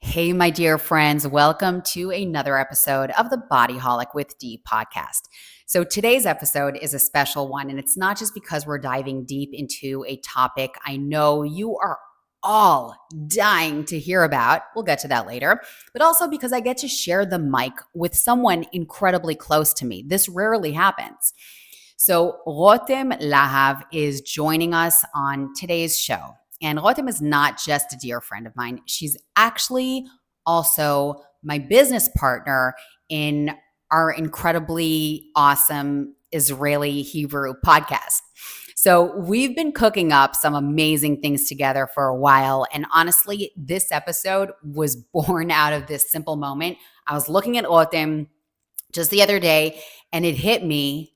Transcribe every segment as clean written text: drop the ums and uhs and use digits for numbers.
Hey, my dear friends, welcome to another episode of the Bodyholic with D podcast. So today's episode is a special one, and it's not just because we're diving deep into a topic I know you are all dying to hear about. We'll get to that later, but also because I get to share the mic with someone incredibly close to me. This rarely happens. So Rotem Lahav is joining us on today's show. And Rotem is not just a dear friend of mine. She's actually also my business partner in our incredibly awesome Israeli Hebrew podcast. So we've been cooking up some amazing things together for a while. And honestly, this episode was born out of this simple moment. I was looking at Rotem just the other day, and it hit me,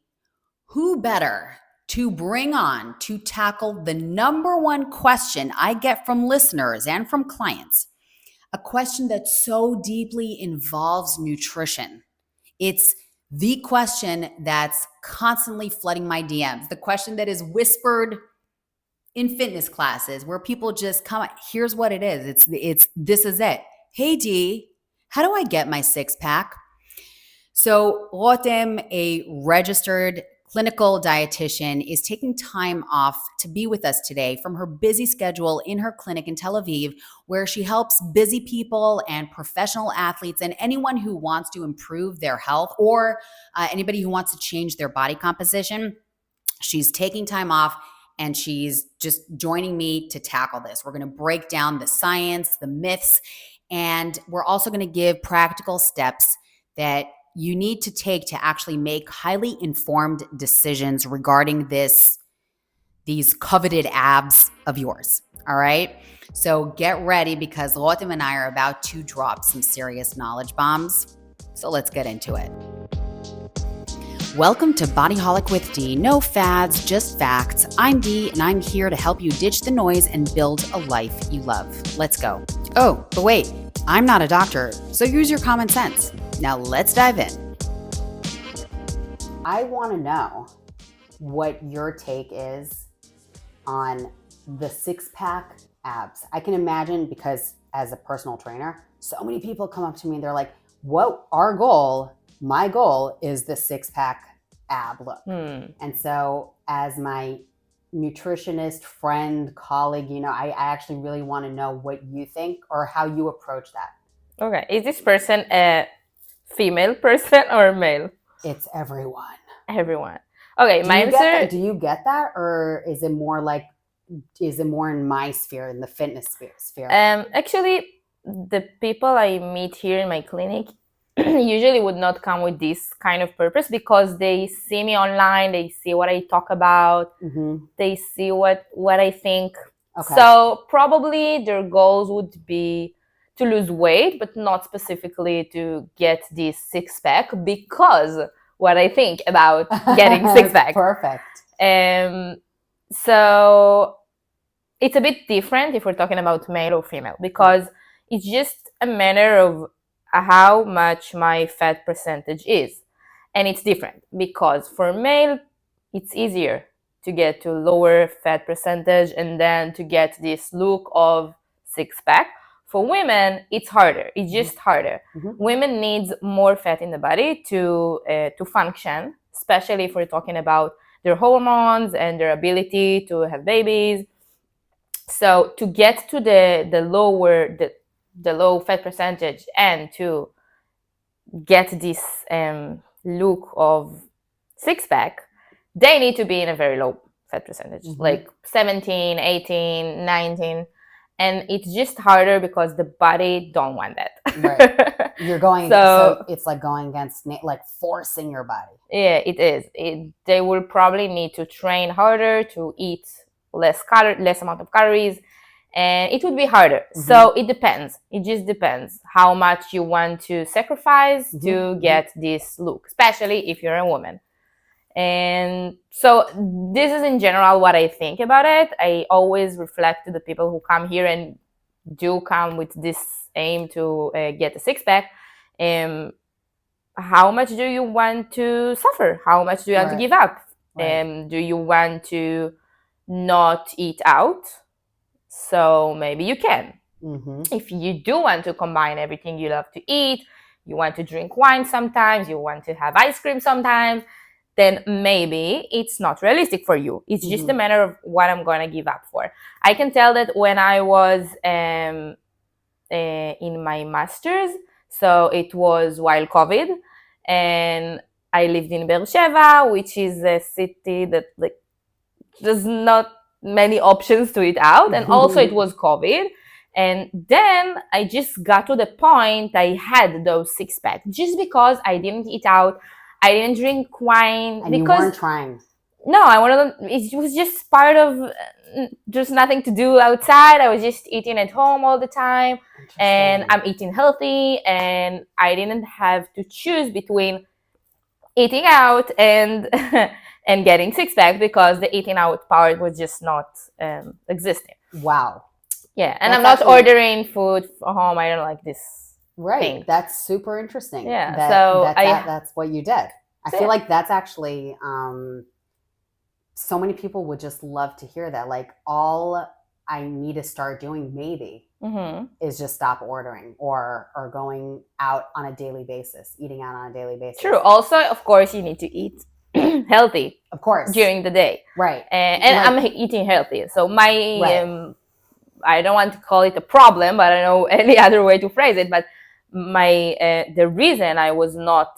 who better to bring on to tackle the number one question I get from listeners and from clients, a question that so deeply involves nutrition. It's the question that's constantly flooding my DMs, the question that is whispered in fitness classes where people just come, here's what it is. This is it. Hey D, how do I get my six pack? So Rotem, a registered clinical dietitian, is taking time off to be with us today from her busy schedule in her clinic in Tel Aviv, where she helps busy people and professional athletes and anyone who wants to improve their health or anybody who wants to change their body composition. She's taking time off and she's just joining me to tackle this. We're going to break down the science, the myths, and we're also going to give practical steps that you need to take to actually make highly informed decisions regarding these coveted abs of yours. All right. So get ready because Rotem and I are about to drop some serious knowledge bombs. So let's get into it. Welcome to Bodyholic with D. No fads, just facts. I'm D, and I'm here to help you ditch the noise and build a life you love. Let's go. Oh, but wait, I'm not a doctor, so use your common sense. Now let's dive in. I want to know what your take is on the six-pack abs. I can imagine, because as a personal trainer, so many people come up to me and they're like, my goal is the six-pack ab look. And so as my nutritionist friend, colleague, I actually really want to know what you think or how you approach that. Okay. Is this person a female person or male? It's everyone. Everyone. Okay, my answer. Do you get that, or is it more in my sphere, in the fitness sphere? Actually, the people I meet here in my clinic usually would not come with this kind of purpose because they see me online, they see what I talk about, they see what I think. Okay. So probably their goals would be to lose weight, but not specifically to get this six-pack because what I think about getting six-pack. Perfect. So it's a bit different if we're talking about male or female because it's just a matter of how much my fat percentage is. And it's different because for male, it's easier to get to lower fat percentage and then to get this look of six-pack. For women, it's harder. It's just harder. Women need more fat in the body to function, especially if we're talking about their hormones and their ability to have babies. So to get to the low fat percentage and to get this look of six-pack, they need to be in a very low fat percentage, like 17, 18, 19. And it's just harder because the body don't want that. Right. You're going, so it's like going against, like forcing your body. Yeah, it is. They will probably need to train harder, to eat less amount of calories, and it would be harder. So it depends. It just depends how much you want to sacrifice to get this look, especially if you're a woman. And so this is in general what I think about it. I always reflect to the people who come here and do come with this aim to get a six-pack. How much do you want to suffer? How much do you want to give up? Do you want to not eat out? So maybe you can. If you do want to combine everything you love to eat, you want to drink wine sometimes, you want to have ice cream sometimes, then maybe it's not realistic for you. It's just a matter of what I'm going to give up for. I can tell that when I was in my master's, so it was while COVID, and I lived in Beersheba, which is a city that like there's not many options to eat out, and also it was COVID. And then I just got to the point I had those 6-pack just because I didn't eat out, I didn't drink wine. And because you weren't trying. No, I wanted. It was just part of just nothing to do outside. I was just eating at home all the time, and I'm eating healthy, and I didn't have to choose between eating out and and getting 6-pack because the eating out part was just not existing. Wow. Yeah, and I'm not ordering food from home. I don't like this. Right. Thing. That's super interesting. Yeah. That's what you did. I feel like that's actually so many people would just love to hear that. Like, all I need to start doing maybe is just stop ordering or going out on a daily basis, eating out on a daily basis. True. Also, of course, you need to eat healthy. Of course. During the day. Right. And I'm eating healthy. So my I don't want to call it a problem, but I don't know any other way to phrase it. But the reason I was not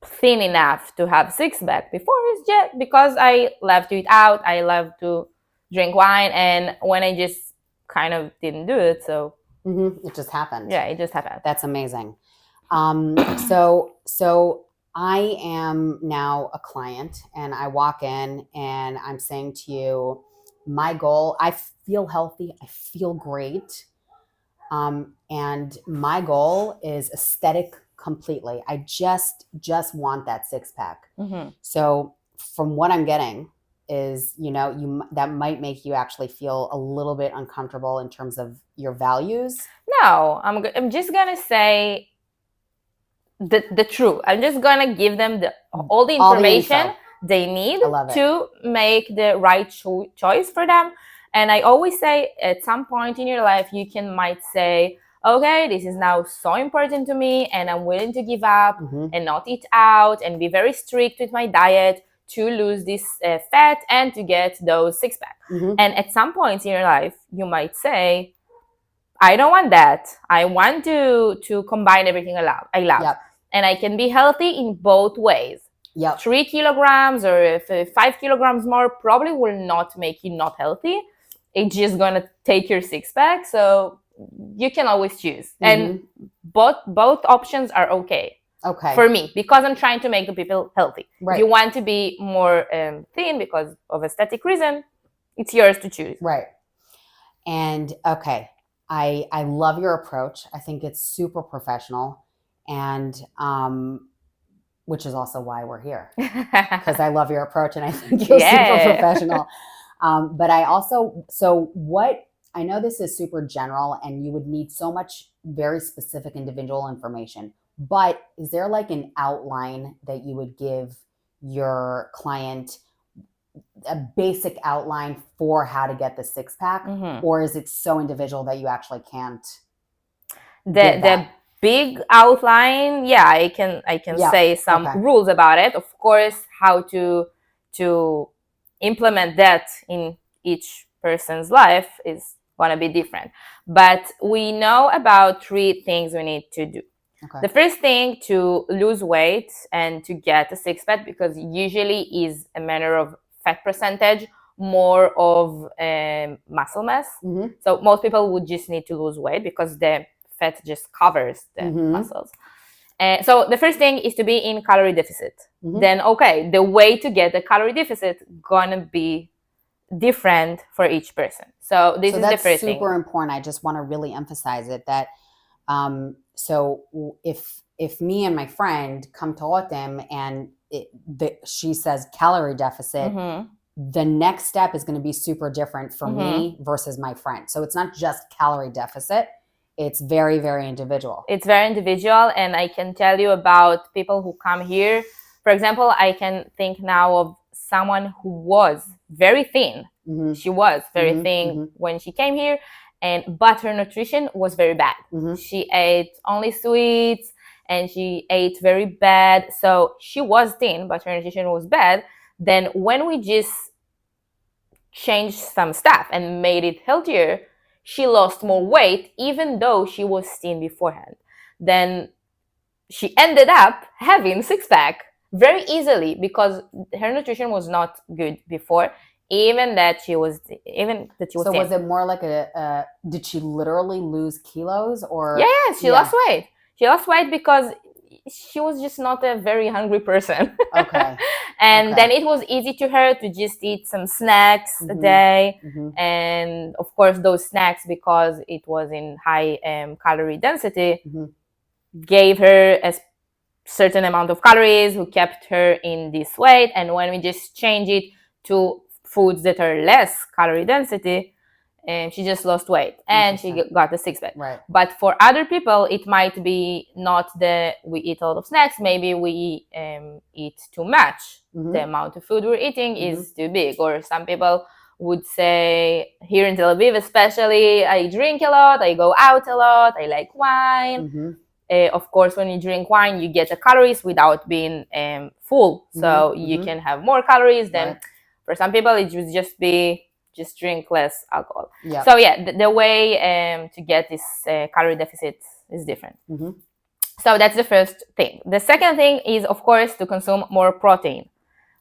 thin enough to have 6-pack before is just because I love to eat out. I love to drink wine, and when I just kind of didn't do it, so it just happened. Yeah, it just happened. That's amazing. So I am now a client, and I walk in and I'm saying to you, my goal, I feel healthy, I feel great. And my goal is aesthetic completely. I just want that 6-pack. So from what I'm getting is, that might make you actually feel a little bit uncomfortable in terms of your values. No, I'm just going to say the truth. I'm just going to give them all the information they need to make the right choice for them. And I always say, at some point in your life, you might say, okay, this is now so important to me, and I'm willing to give up and not eat out and be very strict with my diet to lose this fat and to get those 6-pack. And at some point in your life, you might say, I don't want that. I want to combine everything I love. And I can be healthy in both ways. 3 kilograms or 5 kilograms more probably will not make you not healthy. It's just going to take your 6-pack. So you can always choose. And both options are okay. For me, because I'm trying to make the people healthy. If you want to be more thin because of aesthetic reason, it's yours to choose. Right. And okay, I love your approach. I think it's super professional, and which is also why we're here, because I love your approach and I think you're super professional. But I also, I know this is super general and you would need so much very specific individual information, but is there like an outline that you would give your client, a basic outline for how to get the 6-pack? Or is it so individual that you actually can't? The big outline, I can say some rules about it. Of course, how to implement that in each person's life is going to be different. But we know about 3 things we need to do. The first thing, to lose weight and to get a 6-pack, because usually is a matter of fat percentage, more of muscle mass. So most people would just need to lose weight because the fat just covers the muscles. So the first thing is to be in calorie deficit. Then, the way to get the calorie deficit gonna be different for each person. So this is the first thing. That's super important. I just want to really emphasize it, that so if me and my friend come to Rotem and she says calorie deficit, the next step is going to be super different for me versus my friend. So it's not just calorie deficit. It's very, very individual. It's very individual. And I can tell you about people who come here. For example, I can think now of someone who was very thin. She was very thin when she came here. but her nutrition was very bad. She ate only sweets and she ate very bad. So she was thin, but her nutrition was bad. Then when we just changed some stuff and made it healthier, she lost more weight, even though she was thin beforehand. Then she ended up having six-pack very easily because her nutrition was not good before, even that she was So thin. was it more like did she literally lose kilos or? Yeah, she lost weight. She lost weight because she was just not a very hungry person. Okay. And then it was easy to her to just eat some snacks a day. And of course, those snacks, because it was in high calorie density, gave her a certain amount of calories, who kept her in this weight. And when we just change it to foods that are less calorie density, she just lost weight and she got a six-pack. Right. But for other people, it might be not we eat a lot of snacks. Maybe we eat too much. The amount of food we're eating is too big. Or some people would say, here in Tel Aviv especially, I drink a lot, I go out a lot, I like wine. Of course, when you drink wine, you get the calories without being full. So you can have more calories than for some people, it would just be just drink less alcohol. Yep. So yeah, the way to get this calorie deficit is different. So that's the first thing. The second thing is, of course, to consume more protein.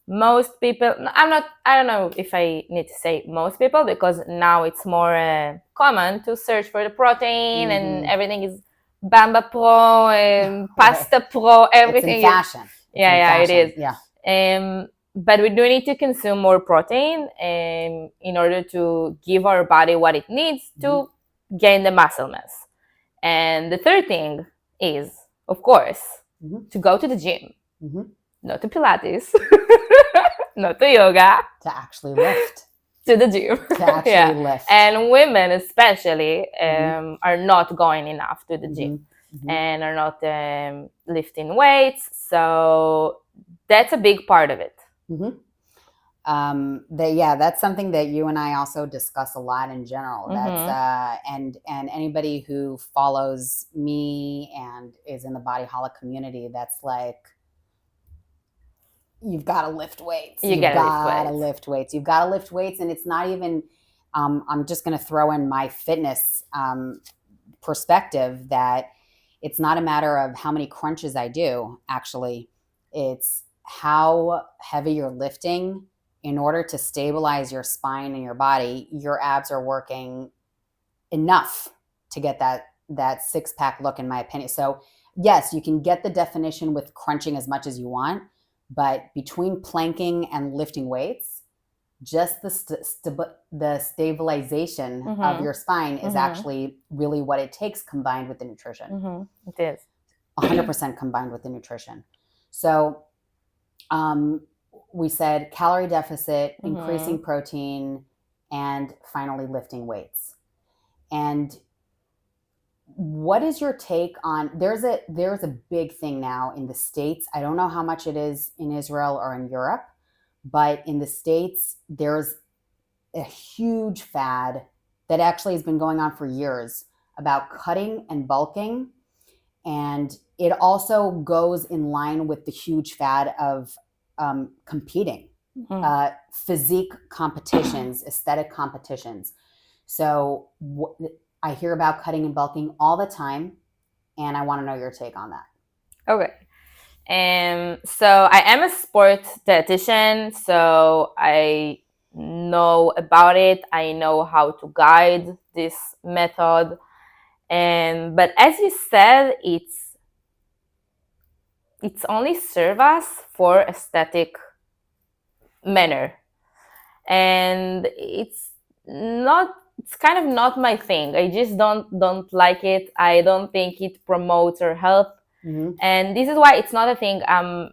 Most people, I don't know if I need to say most people, because now it's more common to search for the protein and everything is Bamba Pro and Pasta Pro, everything. It's in fashion. It is. Yeah. But we do need to consume more protein in order to give our body what it needs to gain the muscle mass. And the third thing is, of course, to go to the gym, not to Pilates, not to yoga. To actually lift. To the gym. To actually lift. And women especially are not going enough to the gym and are not lifting weights. So that's a big part of it. That's something that you and I also discuss a lot in general. That's and anybody who follows me and is in the Bodyholic community, that's like, you've got to lift weights. You've got to lift weights. You've got to lift weights, and it's not even. I'm just going to throw in my fitness perspective that it's not a matter of how many crunches I do. Actually, it's how heavy you're lifting in order to stabilize your spine and your body. Your abs are working enough to get that six-pack look, in my opinion. So yes, you can get the definition with crunching as much as you want, but between planking and lifting weights, just the stabilization of your spine is actually really what it takes, combined with the nutrition. It is 100% combined with the nutrition. So we said calorie deficit, increasing protein, and finally lifting weights. And what is your take on, there's a big thing now in the States. I don't know how much it is in Israel or in Europe, but in the States, there's a huge fad that actually has been going on for years about cutting and bulking. And it also goes in line with the huge fad of competing, physique competitions, aesthetic competitions. So I hear about cutting and bulking all the time, and I want to know your take on that. Okay. So I am a sports dietitian, so I know about it. I know how to guide this method. But as you said, it's only serve us for aesthetic manner. And it's kind of not my thing. I just don't like it. I don't think it promotes our health. And this is why it's not a thing I'm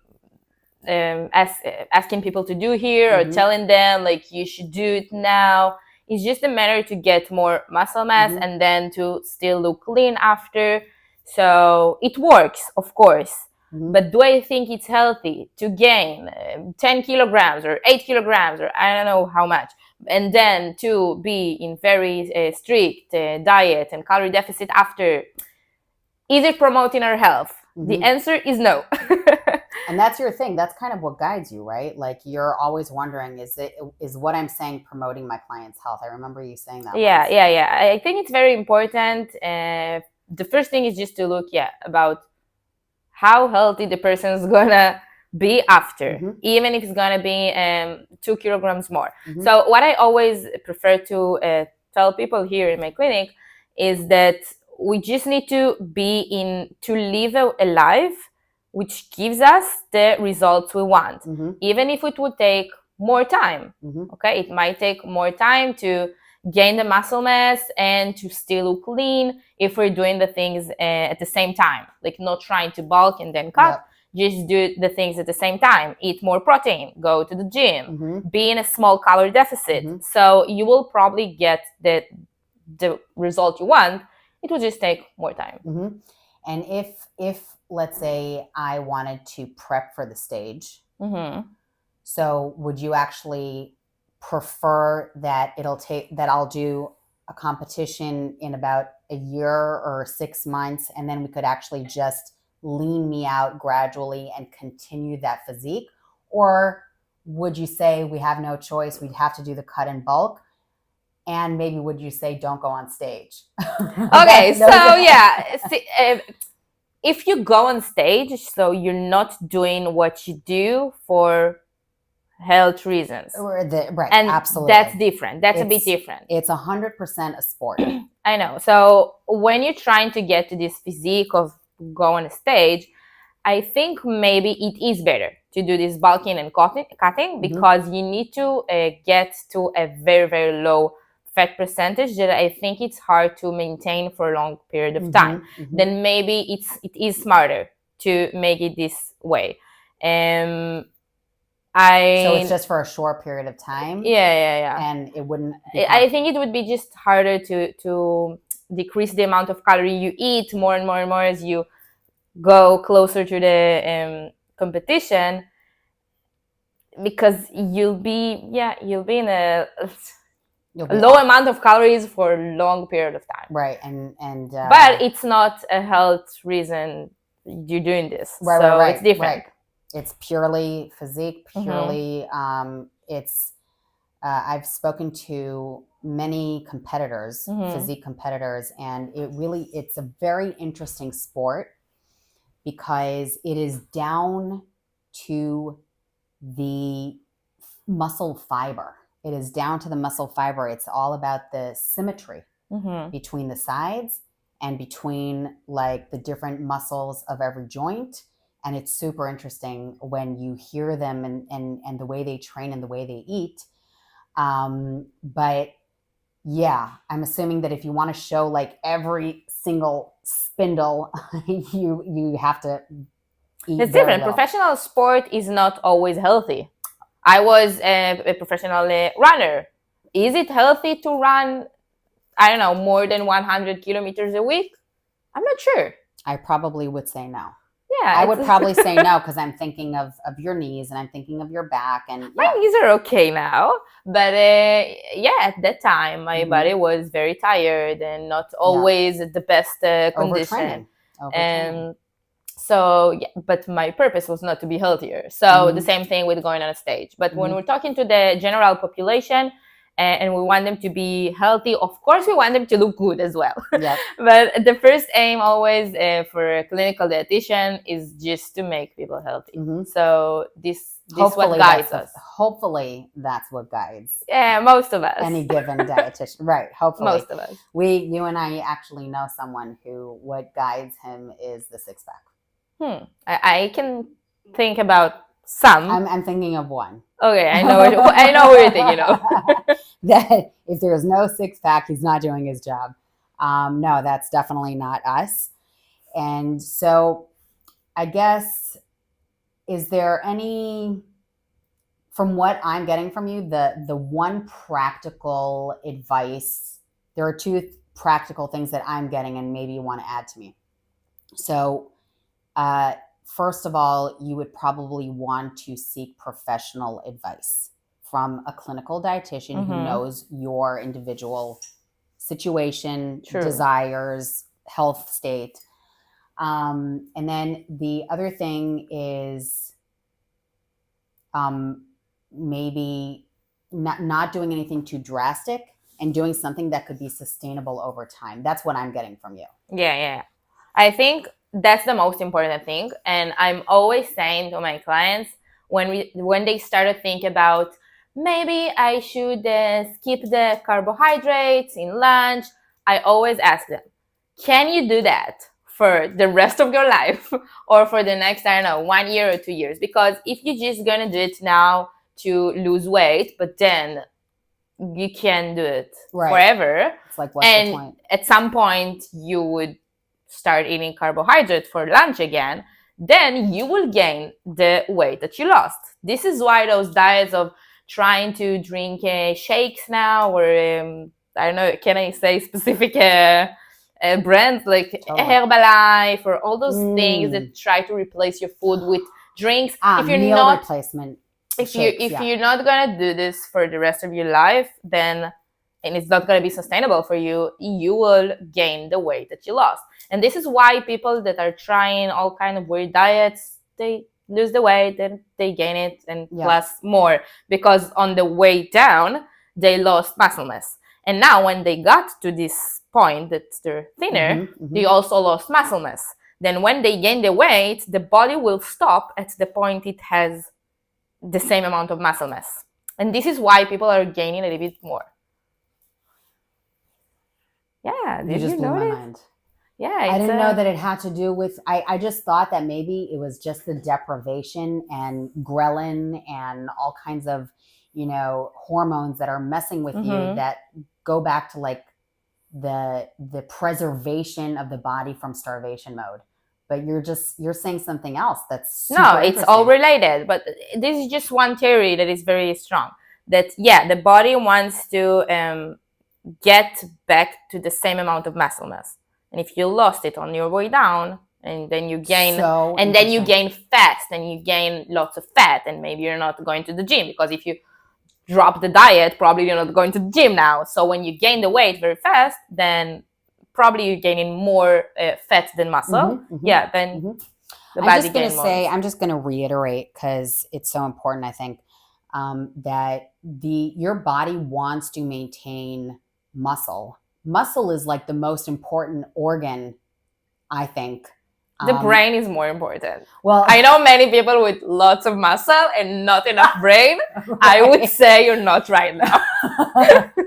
asking people to do here or telling them like you should do it now. It's just a matter to get more muscle mass and then to still look lean after. So it works, of course. But do I think it's healthy to gain 10 kilograms or 8 kilograms or I don't know how much and then to be in very strict diet and calorie deficit after, is it promoting our health? The answer is no. And that's your thing. That's kind of what guides you, right? Like you're always wondering, is what I'm saying promoting my client's health? I remember you saying that. Yeah, once. yeah. I think it's very important. The first thing is just to look, about how healthy the person's gonna be after, even if it's gonna be 2 kilograms more. So what I always prefer to tell people here in my clinic is that we just need to live a life which gives us the results we want, even if it would take more time. Okay, it might take more time to gain the muscle mass and to still look lean if we're doing the things at the same time, like not trying to bulk and then cut. Just do the things at the same time. Eat more protein, go to the gym, be in a small calorie deficit. So you will probably get the result you want. It will just take more time. And if let's say I wanted to prep for the stage, so would you actually prefer that I'll do a competition in about a year or 6 months, and then we could actually just lean me out gradually and continue that physique? Or would you say we have no choice, we'd have to do the cut in bulk? And maybe would you say don't go on stage? Okay, so yeah, if you go on stage, so you're not doing what you do for health reasons, right? And absolutely, that's different. That's a bit different. It's 100% a sport. I know. So when you're trying to get to this physique of go on a stage, I think maybe it is better to do this bulking and cutting because you need to get to a very, very low fat percentage that I think it's hard to maintain for a long period of time. Then maybe it is smarter to make it this way. So it's just for a short period of time. Yeah. And it wouldn't. I think it would be just harder to decrease the amount of calorie you eat more and more and more as you go closer to the competition, because you'll be in a low amount of calories for a long period of time. Right, and but it's not a health reason you're doing this. Right. It's different. Right. It's purely physique, purely, it's, I've spoken to many competitors, physique competitors, and it's a very interesting sport because it is down to the muscle fiber. It is down to the muscle fiber. It's all about the symmetry between the sides and between like the different muscles of every joint. And it's super interesting when you hear them and the way they train and the way they eat. But yeah, I'm assuming that if you want to show like every single spindle, you have to eat. It's different. Little. Professional sport is not always healthy. I was a professional runner. Is it healthy to run, I don't know, more than 100 kilometers a week? I'm not sure. I probably would say no. Yeah, I would probably say no because I'm thinking of your knees and I'm thinking of your back. And my knees are okay now, but at that time my body was very tired and not always the best condition. Overtraining. So, but my purpose was not to be healthier. So the same thing with going on a stage. But when we're talking to the general population and we want them to be healthy, of course we want them to look good as well. Yep. But the first aim always for a clinical dietitian is just to make people healthy. So this what guides us. Hopefully that's what guides. Yeah, most of us. Any given dietitian. Right, hopefully. Most of us. You and I actually know someone who what guides him is the six-pack. I can think about some. I'm thinking of one. Okay, I know what you're thinking of. That if there's no six-pack, he's not doing his job. No, that's definitely not us. And so I guess, is there any, from what I'm getting from you, the one practical advice, there are two practical things that I'm getting and maybe you want to add to me. So first of all, you would probably want to seek professional advice from a clinical dietitian who knows your individual situation, True. desires, health state. And then the other thing is maybe not doing anything too drastic and doing something that could be sustainable over time. That's what I'm getting from you. Yeah. I think that's the most important thing. And I'm always saying to my clients when they start to think about maybe I should skip the carbohydrates in lunch, I always ask them, can you do that for the rest of your life or for the next, I don't know, 1 year or 2 years? Because if you're just going to do it now to lose weight, but then you can't do it forever. It's like, what's the point? At some point you would start eating carbohydrate for lunch again, then you will gain the weight that you lost. This is why those diets of trying to drink shakes now, or I don't know, can I say specific brands like Herbalife or all those things that try to replace your food with drinks. If you're meal not replacement. If you're not gonna do this for the rest of your life, then and it's not gonna be sustainable for you, you will gain the weight that you lost. And this is why people that are trying all kind of weird diets, they lose the weight, then they gain it and plus more, because on the way down they lost muscle mass. And now when they got to this point that they're thinner, they also lost muscle mass. Then when they gain the weight, the body will stop at the point it has the same amount of muscle mass. And this is why people are gaining a little bit more. Yeah, you just blew my mind. Yeah, I didn't know that it had to do with, I just thought that maybe it was just the deprivation and ghrelin and all kinds of, hormones that are messing with you that go back to like the preservation of the body from starvation mode. But you're saying something else that's no, it's all related. But this is just one theory that is very strong. That the body wants to get back to the same amount of muscle mass. And if you lost it on your way down, and then you gain, and then you gain fat, then you gain lots of fat, and maybe you're not going to the gym, because if you drop the diet, probably you're not going to the gym now. So when you gain the weight very fast, then probably you're gaining more fat than muscle. Then the body gains more. I'm just going to reiterate, because it's so important, I think, that your body wants to maintain muscle. Muscle is like the most important organ, I think. The brain is more important. Well, I know many people with lots of muscle and not enough brain. Right. I would say you're not right now.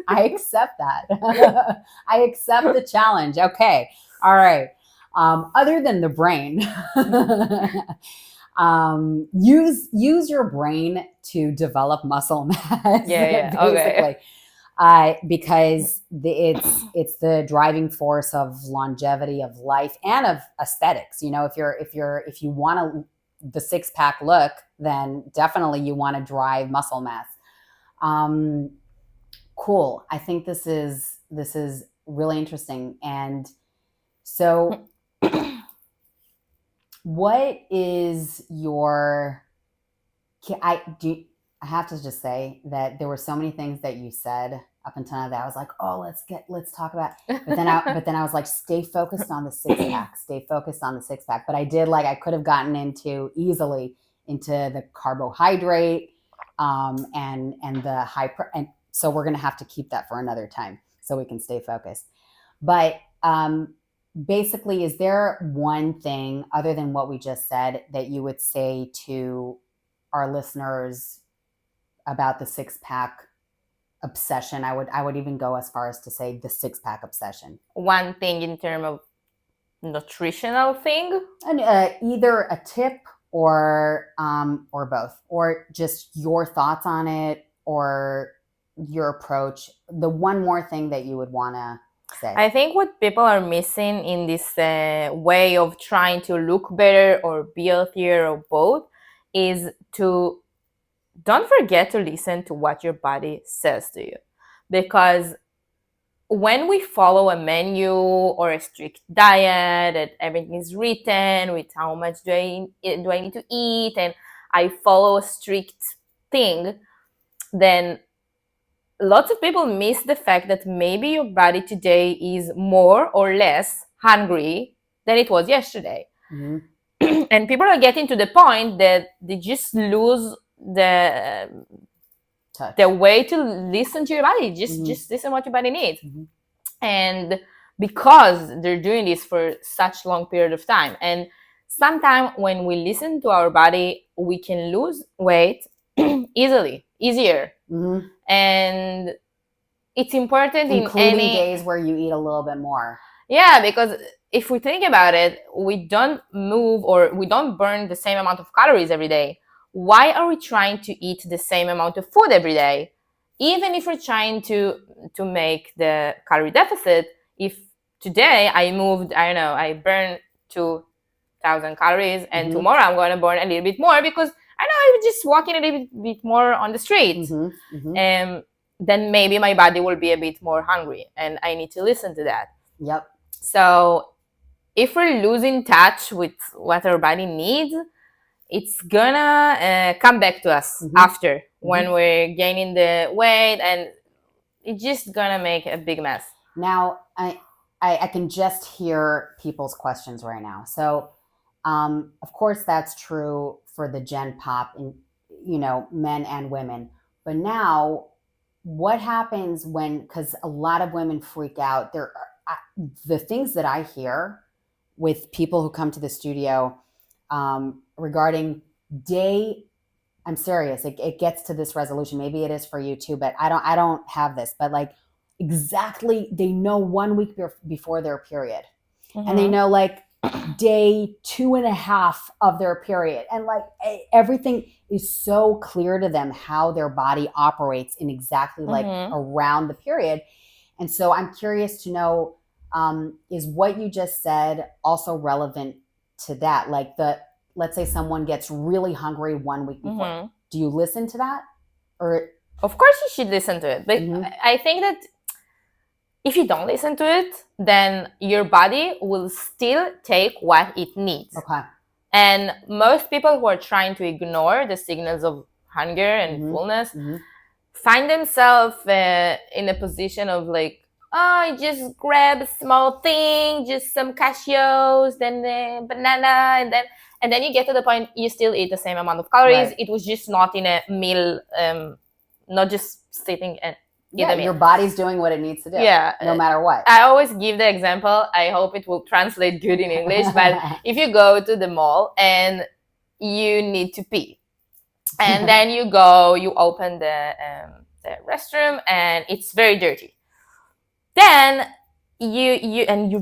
I accept that. I accept the challenge. Okay. All right. Other than the brain, use your brain to develop muscle mass. Yeah. Basically. Okay. Because it's the driving force of longevity of life and of aesthetics. If you want the 6-pack look, then definitely you want to drive muscle mass. Cool. I think this is really interesting. And so, what is your? I have to just say that there were so many things that you said up until now that I was like, oh, let's talk about. But then I was like, stay focused on the 6-pack. Stay focused on the 6-pack. But I could have gotten easily into the carbohydrate and the and so we're gonna have to keep that for another time so we can stay focused. But basically, is there one thing other than what we just said that you would say to our listeners about the 6-pack obsession? I would even go as far as to say the 6-pack obsession. One thing in terms of nutritional thing, and either a tip or both, or just your thoughts on it or your approach. The one more thing that you would want to say. I think what people are missing in this way of trying to look better or be healthier or both is to don't forget to listen to what your body says to you. Because when we follow a menu or a strict diet and everything is written with how much do I need to eat, and I follow a strict thing, then lots of people miss the fact that maybe your body today is more or less hungry than it was yesterday. Mm-hmm. And people are getting to the point that they just lose the way to listen to your body. Just listen what your body needs. Mm-hmm. And because they're doing this for such long period of time, and sometimes when we listen to our body, we can lose weight easier. Mm-hmm. And it's important including in any days where you eat a little bit more. Yeah, because if we think about it, we don't move or we don't burn the same amount of calories every day. Why are we trying to eat the same amount of food every day? Even if we're trying to make the calorie deficit, if today I moved, I don't know, I burned 2,000 calories, and Mm-hmm. tomorrow I'm going to burn a little bit more because I know I'm just walking a little bit more on the street. Mm-hmm. Mm-hmm. Then maybe my body will be a bit more hungry, and I need to listen to that. Yep. So if we're losing touch with what our body needs, it's gonna come back to us after, when we're gaining the weight, and it's just gonna make a big mess. Now, I can just hear people's questions right now. So, of course, that's true for the Gen Pop, and men and women. But now, what happens when? Because a lot of women freak out. The things that I hear with people who come to the studio regarding day. I'm serious. It gets to this resolution. Maybe it is for you too, but I don't have this. But like exactly, they know 1 week before their period, and they know like day 2.5 of their period, and like everything is so clear to them how their body operates in exactly like around the period. And so I'm curious to know, is what you just said also relevant to that? Like let's say someone gets really hungry 1 week before. Do you listen to that? Or of course you should listen to it. But I think that if you don't listen to it, then your body will still take what it needs. Okay. And most people who are trying to ignore the signals of hunger and fullness find themselves in a position of like, oh, just grab a small thing, just some cashews, then the banana, and then you get to the point you still eat the same amount of calories. Right. It was just not in a meal, not just sitting and eat a meal. Your body's doing what it needs to do. Yeah, no matter what. I always give the example. I hope it will translate good in English. But if you go to the mall and you need to pee, and then you open the restroom and it's very dirty. Then you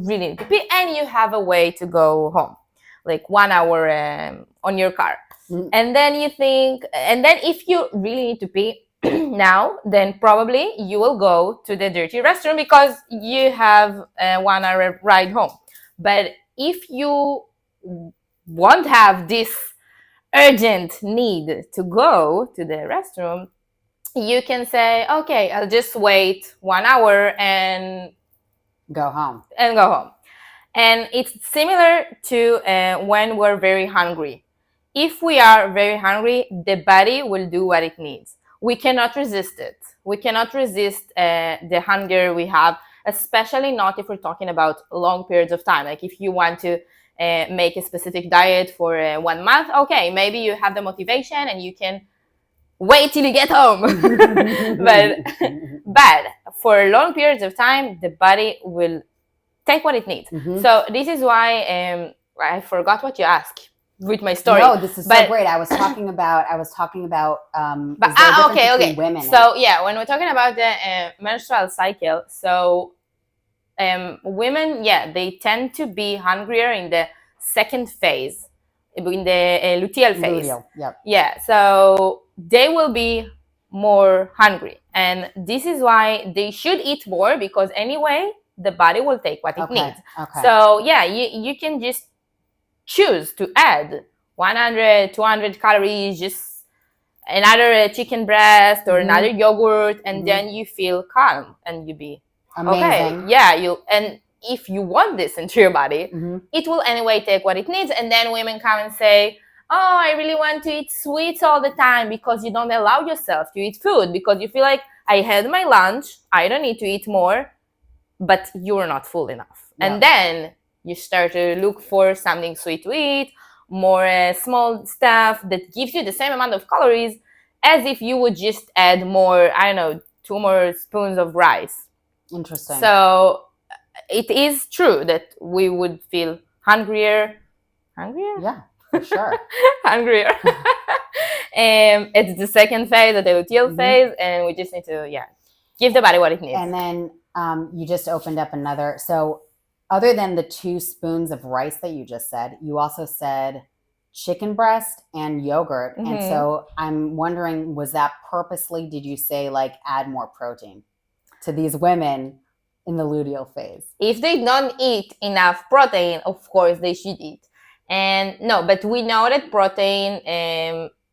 really need to pee, and you have a way to go home, like 1 hour on your car. And then you think, and then if you really need to pee now, then probably you will go to the dirty restroom because you have a 1 hour ride home. But if you won't have this urgent need to go to the restroom, you can say, okay, I'll just wait 1 hour and go home. And it's similar to when we're very hungry. If we are very hungry, the body will do what it needs. We cannot resist it. We cannot resist the hunger we have, especially not if we're talking about long periods of time. Like if you want to make a specific diet for 1 month, okay, maybe you have the motivation and you can wait till you get home. but for long periods of time, the body will take what it needs. So this is why I forgot what you asked with my story. No, this is so great. I was talking about okay. Women. So yeah, when we're talking about the menstrual cycle, so women, they tend to be hungrier in the second phase, in the luteal phase. Yep. Yeah, so they will be more hungry, and this is why they should eat more, because anyway the body will take what it needs. Okay. So yeah, you can just choose to add 100, 200 calories, just another chicken breast or another yogurt, and then you feel calm and you be amazing. Okay. Yeah, and if you want this into your body, it will anyway take what it needs. And then women come and say, oh, I really want to eat sweets all the time, because you don't allow yourself to eat food because you feel like I had my lunch, I don't need to eat more, but you're not full enough. Yeah. And then you start to look for something sweet to eat, more small stuff that gives you the same amount of calories as if you would just add more, I don't know, 2 more spoons of rice. Interesting. So it is true that we would feel hungrier. Yeah, for sure. Hungrier. It's the second phase, the luteal phase, and we just need to, give the body what it needs. And then you just opened up another. So other than the 2 spoons of rice that you just said, you also said chicken breast and yogurt. And so I'm wondering, was that purposely, did you say like add more protein to these women in the luteal phase? If they don't eat enough protein, of course they should eat. And no, but we know that protein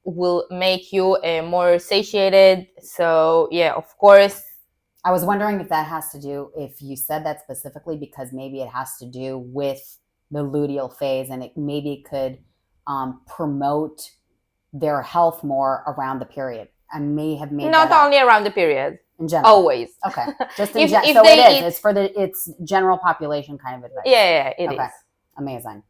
will make you more satiated. So yeah, of course. I was wondering if that has to do, if you said that specifically, because maybe it has to do with the luteal phase, and maybe it could promote their health more around the period. I may have made not that only around the period. In general. Always. Okay. Just in general. So it's for it's general population kind of advice. Yeah, it is. Amazing.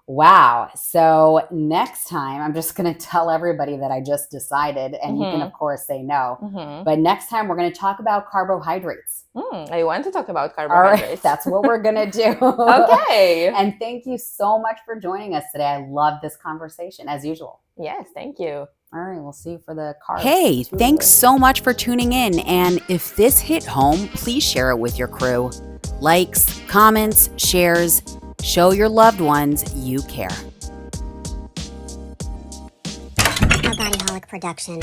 Wow. So next time, I'm just going to tell everybody that I just decided, and you can, of course, say no. But next time, we're going to talk about carbohydrates. I want to talk about carbohydrates. All right, that's what we're going to do. Okay. And thank you so much for joining us today. I love this conversation, as usual. Yes, thank you. All right, we'll see you for the carbs. Hey, thanks so much for tuning in. And if this hit home, please share it with your crew. Likes, comments, shares. Show your loved ones you care. A Bodyholic production.